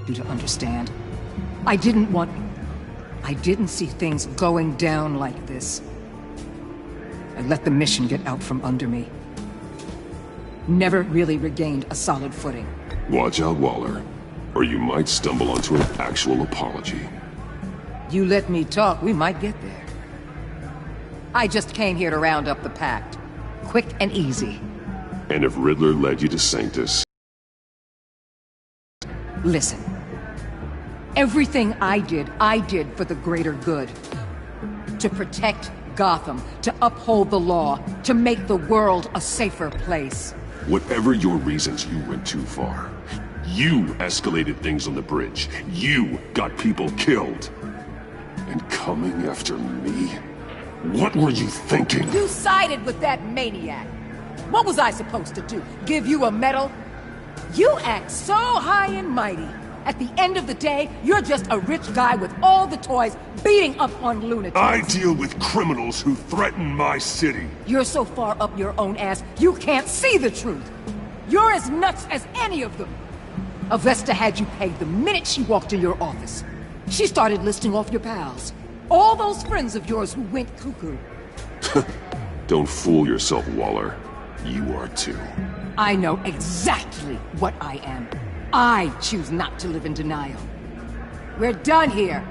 you to understand. I didn't see things going down like this. I let the mission get out from under me. Never really regained a solid footing. Watch out, Waller, or you might stumble onto an actual apology. You let me talk, we might get there. I just came here to round up the pact. Quick and easy. And if Riddler led you to Sanctus... Listen. Everything I did for the greater good. To protect Gotham, to uphold the law, to make the world a safer place. Whatever your reasons, you went too far. You escalated things on the bridge. You got people killed. And coming after me? What were you thinking? You sided with that maniac. What was I supposed to do? Give you a medal? You act so high and mighty. At the end of the day, you're just a rich guy with all the toys beating up on lunatics. I deal with criminals who threaten my city. You're so far up your own ass, you can't see the truth. You're as nuts as any of them. Avesta had you pegged the minute she walked in your office. She started listing off your pals. All those friends of yours who went cuckoo. Don't fool yourself, Waller. You are too. I know exactly what I am. I choose not to live in denial. We're done here.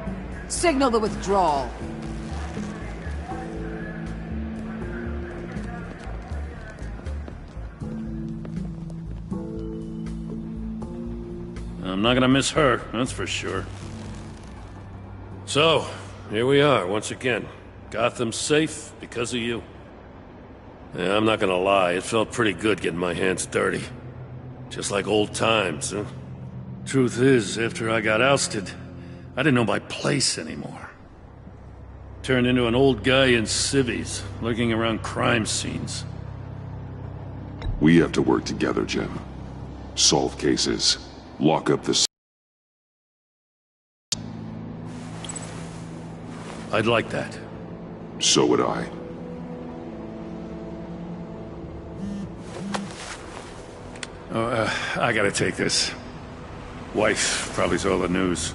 Signal the withdrawal. I'm not gonna miss her, that's for sure. So, here we are, once again. Gotham's safe because of you. Yeah, I'm not gonna lie, it felt pretty good getting my hands dirty. Just like old times, huh? Truth is, after I got ousted, I didn't know my place anymore. Turned into an old guy in civvies, lurking around crime scenes. We have to work together, Jim. Solve cases. Lock up the... I'd like that. So would I. I gotta take this. Wife probably saw the news.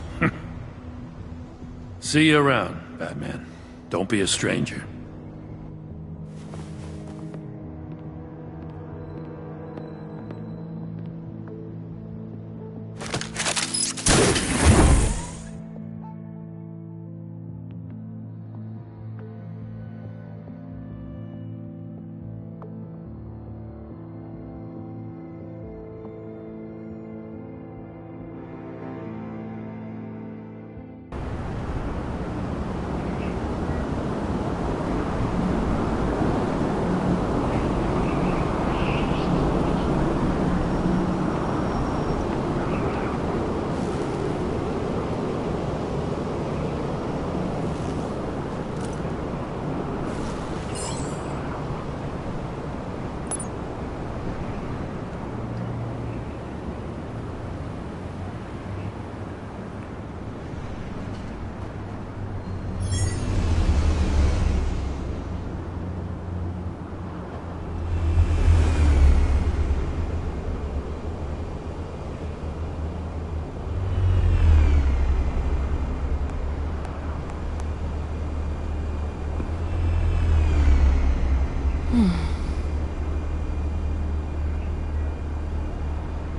See you around, Batman. Don't be a stranger.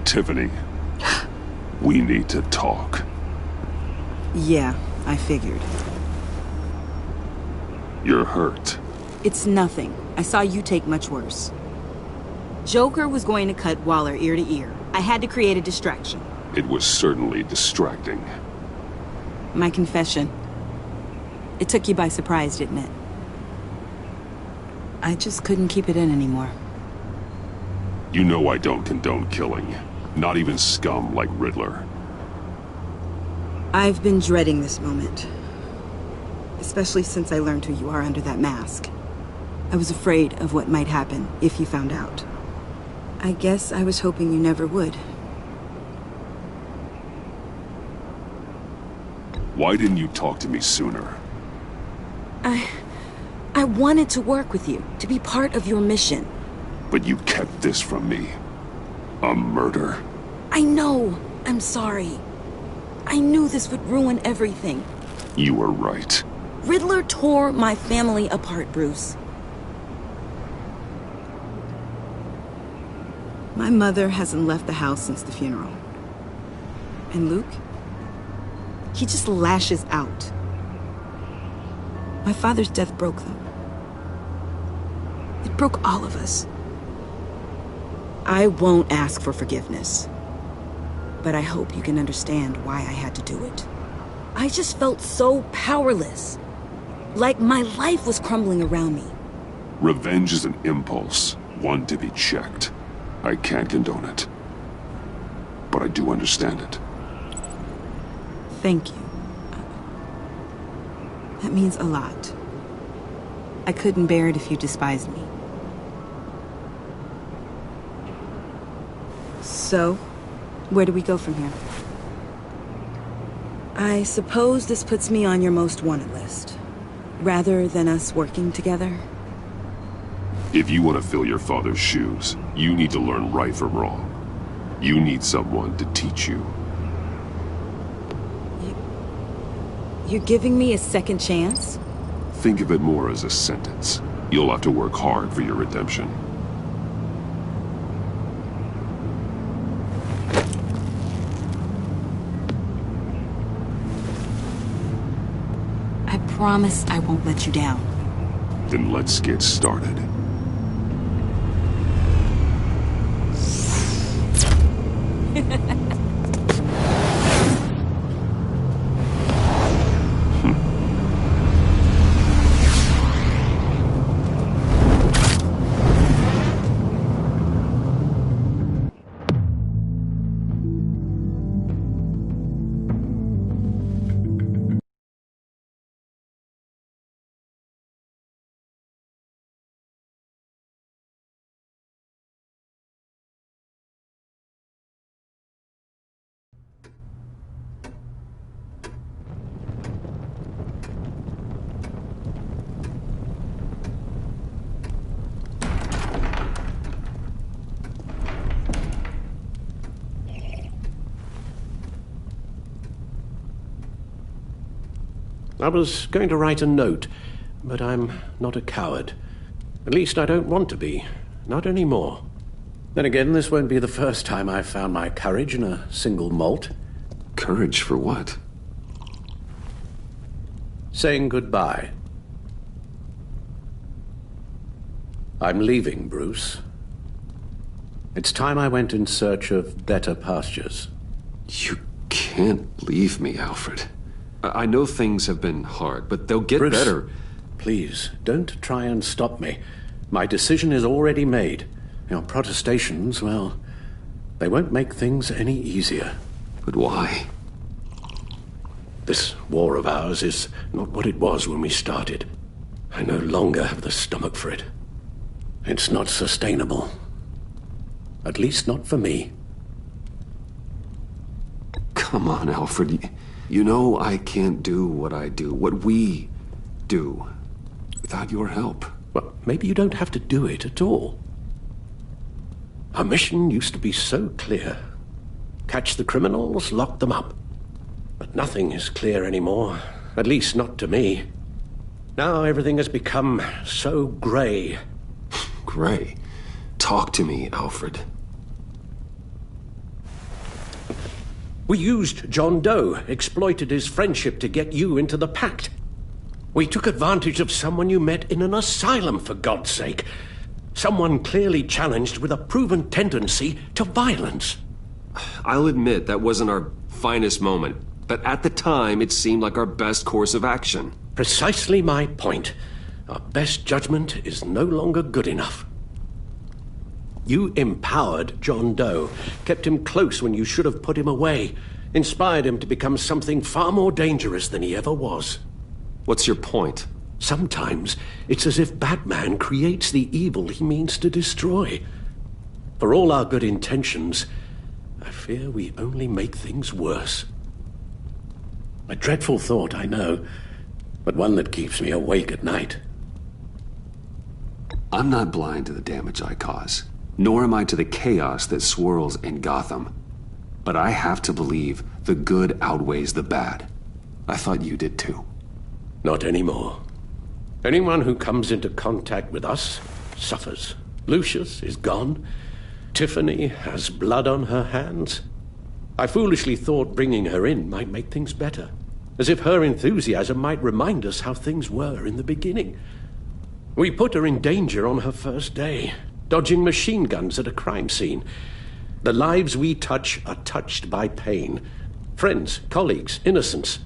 Tiffany, we need to talk. Yeah, I figured. You're hurt. It's nothing. I saw you take much worse. Joker was going to cut Waller ear to ear. I had to create a distraction. It was certainly distracting. My confession. It took you by surprise, didn't it? I just couldn't keep it in anymore. You know I don't condone killing. Not even scum like Riddler. I've been dreading this moment. Especially since I learned who you are under that mask. I was afraid of what might happen if you found out. I guess I was hoping you never would. Why didn't you talk to me sooner? I wanted to work with you, to be part of your mission. But you kept this from me. A murder? I know. I'm sorry. I knew this would ruin everything. You were right. Riddler tore my family apart, Bruce. My mother hasn't left the house since the funeral. And Luke? He just lashes out. My father's death broke them. It broke all of us. I won't ask for forgiveness. But I hope you can understand why I had to do it. I just felt so powerless. Like my life was crumbling around me. Revenge is an impulse, one to be checked. I can't condone it. But I do understand it. Thank you. That means a lot. I couldn't bear it if you despised me. So, where do we go from here? I suppose this puts me on your most wanted list. Rather than us working together? If you want to fill your father's shoes, you need to learn right from wrong. You need someone to teach you. You're giving me a second chance? Think of it more as a sentence. You'll have to work hard for your redemption. I promise I won't let you down. Then let's get started. I was going to write a note, but I'm not a coward. At least I don't want to be. Not anymore. Then again, this won't be the first time I've found my courage in a single malt. Courage for what? Saying goodbye. I'm leaving, Bruce. It's time I went in search of better pastures. You can't leave me, Alfred. I know things have been hard, but they'll get Bruce, better. Please, don't try and stop me. My decision is already made. Your protestations, well, they won't make things any easier. But why? This war of ours is not what it was when we started. I no longer have the stomach for it. It's not sustainable. At least not for me. Come on, Alfred. You know I can't do what I do, what we do, without your help. Well, maybe you don't have to do it at all. Our mission used to be so clear. Catch the criminals, lock them up. But nothing is clear anymore, at least not to me. Now everything has become so grey. Gray, talk to me, Alfred. We used John Doe, exploited his friendship to get you into the pact. We took advantage of someone you met in an asylum, for God's sake. Someone clearly challenged with a proven tendency to violence. I'll admit that wasn't our finest moment, but at the time it seemed like our best course of action. Precisely my point. Our best judgment is no longer good enough. You empowered John Doe, kept him close when you should have put him away, inspired him to become something far more dangerous than he ever was. What's your point? Sometimes it's as if Batman creates the evil he means to destroy. For all our good intentions, I fear we only make things worse. A dreadful thought, I know, but one that keeps me awake at night. I'm not blind to the damage I cause, nor am I to the chaos that swirls in Gotham. But I have to believe the good outweighs the bad. I thought you did too. Not anymore. Anyone who comes into contact with us suffers. Lucius is gone. Tiffany has blood on her hands. I foolishly thought bringing her in might make things better, as if her enthusiasm might remind us how things were in the beginning. We put her in danger on her first day, dodging machine guns at a crime scene. The lives we touch are touched by pain. Friends, colleagues, innocents.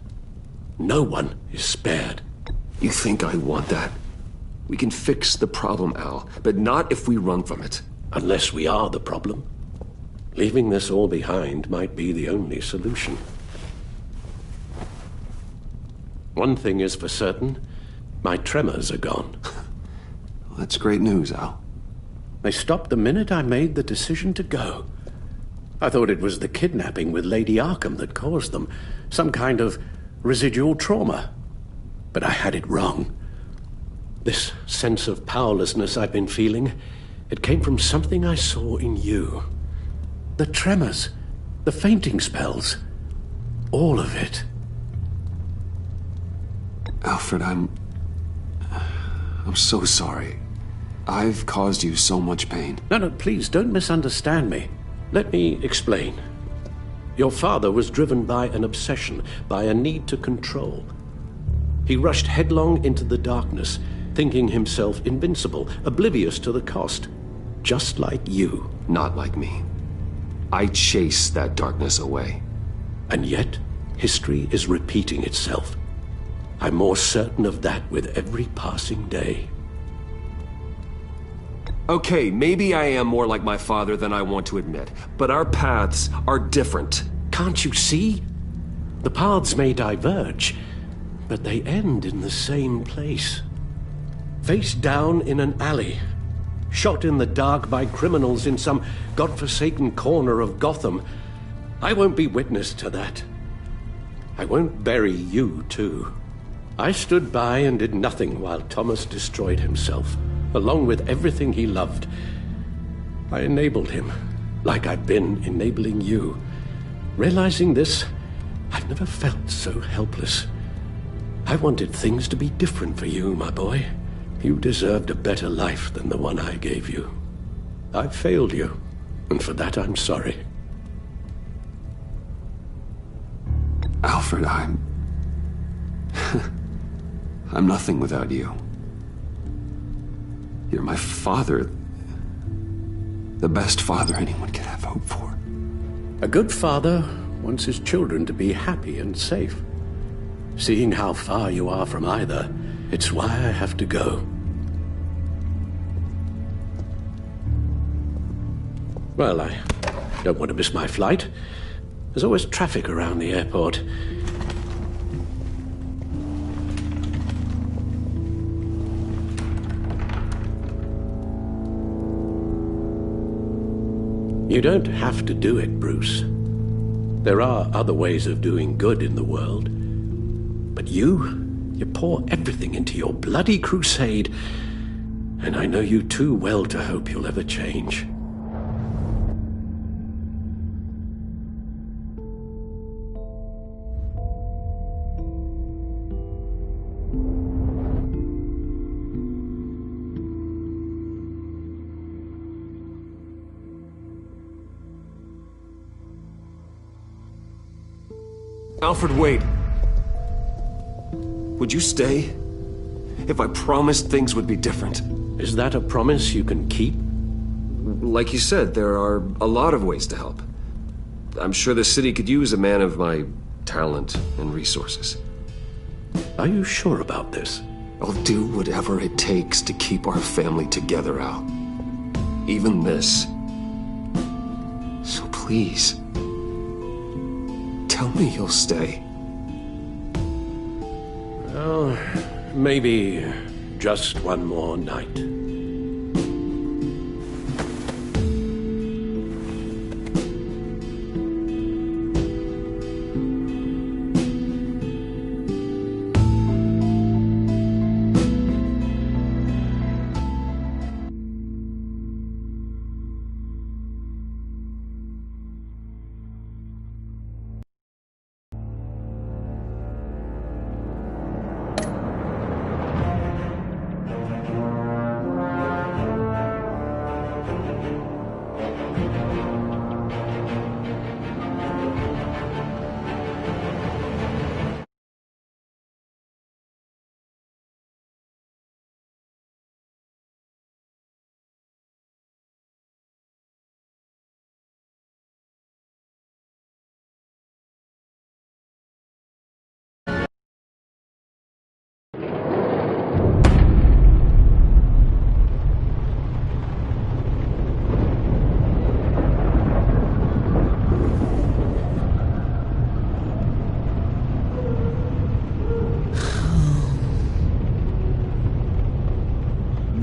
No one is spared. You think I want that? We can fix the problem, Al, but not if we run from it. Unless we are the problem. Leaving this all behind might be the only solution. One thing is for certain, my tremors are gone. Well, that's great news, Al. They stopped the minute I made the decision to go. I thought it was the kidnapping with Lady Arkham that caused them, some kind of residual trauma. But I had it wrong. This sense of powerlessness I've been feeling, it came from something I saw in you. The tremors, the fainting spells, all of it. Alfred, I'm so sorry. I've caused you so much pain. No, please, don't misunderstand me. Let me explain. Your father was driven by an obsession, by a need to control. He rushed headlong into the darkness, thinking himself invincible, oblivious to the cost. Just like you. Not like me. I chase that darkness away. And yet, history is repeating itself. I'm more certain of that with every passing day. Okay, maybe I am more like my father than I want to admit, but our paths are different. Can't you see? The paths may diverge, but they end in the same place. Face down in an alley, shot in the dark by criminals in some godforsaken corner of Gotham. I won't be witness to that. I won't bury you, too. I stood by and did nothing while Thomas destroyed himself, along with everything he loved. I enabled him, like I've been enabling you. Realizing this, I've never felt so helpless. I wanted things to be different for you, my boy. You deserved a better life than the one I gave you. I failed you, and for that I'm sorry. Alfred, I'm nothing without you. You're my father. The best father anyone could have hope for. A good father wants his children to be happy and safe. Seeing how far you are from either, it's why I have to go. Well, I don't want to miss my flight. There's always traffic around the airport. You don't have to do it, Bruce. There are other ways of doing good in the world. But you pour everything into your bloody crusade, and I know you too well to hope you'll ever change. Alfred, wait. Would you stay? If I promised things would be different. Is that a promise you can keep? Like you said, there are a lot of ways to help. I'm sure the city could use a man of my talent and resources. Are you sure about this? I'll do whatever it takes to keep our family together, Al. Even this. So please, tell me you'll stay. Well, maybe just one more night.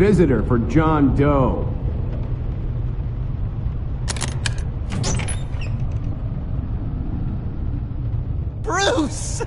visitor for John Doe. Bruce!